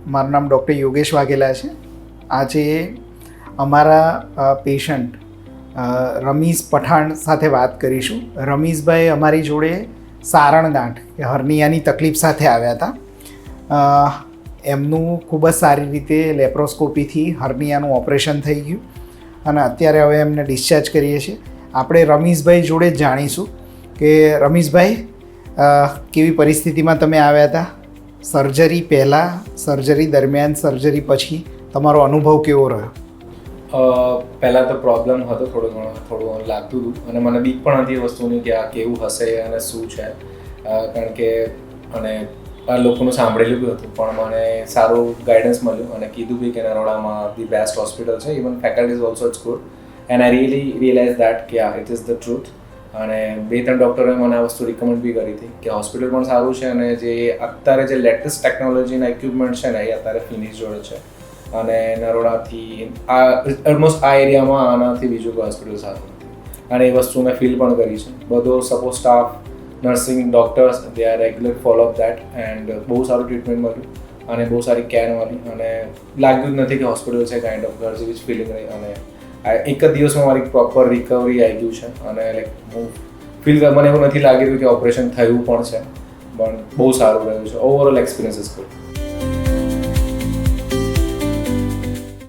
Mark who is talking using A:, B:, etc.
A: મારું નામ ડૉક્ટર યોગેશ વાઘેલા છે. આજે અમારા પેશન્ટ રમીઝ પઠાણ સાથે વાત કરીશું. રમીઝભાઈ અમારી જોડે સારણગાંઠ કે હર્નિયાની તકલીફ સાથે આવ્યા હતા. એમનું ખૂબ જ સારી રીતે લેપ્રોસ્કોપીથી હર્નિયાનું ઓપરેશન થઈ ગયું અને અત્યારે હવે એમને ડિસ્ચાર્જ કરીએ છીએ. આપણે રમીઝભાઈ જોડે જ જાણીશું કે રમીઝભાઈ કેવી પરિસ્થિતિમાં તમે આવ્યા હતા, સર્જરી પહેલાં, સર્જરી દરમિયાન, સર્જરી પછી તમારો અનુભવ કેવો રહ્યો?
B: પહેલાં તો પ્રોબ્લેમ હતો, થોડું લાગતું હતું અને મને બીક પણ હતી વસ્તુની કે આ કેવું હશે અને શું છે, કારણ કે અને આ લોકોનું સાંભળેલું બી હતું, પણ મને સારું ગાઈડન્સ મળ્યું અને કીધું બી કે નરોડામાં ધી બેસ્ટ હોસ્પિટલ છે, even faculty is also it's good and I really realise that કે ઇટ ઇઝ ધ ટ્રુથ. અને 2-3 ડૉક્ટરોએ મને આ વસ્તુ રિકમેન્ડ બી કરી હતી કે હોસ્પિટલ પણ સારું છે અને જે અત્યારે જે લેટેસ્ટ ટેકનોલોજીના ઇક્વિપમેન્ટ છે ને એ અત્યારે ફિનિશ જોડે છે અને નરોડાથી ઓલમોસ્ટ આ એરિયામાં આનાથી બીજું કોઈ હોસ્પિટલ સારું નથી અને એ વસ્તુ મેં ફીલ પણ કરી છે. બધો support staff, nursing, doctors they are regular follow up that and બહુ સારું ટ્રીટમેન્ટ મળ્યું અને બહુ સારી કેર મળી અને લાગ્યું જ નથી કે હોસ્પિટલ છે, કાઇન્ડ ઓફ ઘર જેવી જ ફિલિંગ રહી અને એક જ દિવસમાં મારી પ્રોપર રિકવરી આવી ગયું છે અને લાઈક હું મને એવું નથી લાગી રહ્યું કે ઓપરેશન થયું પણ છે, પણ બહુ સારું રહ્યું છે. Overall experience is good.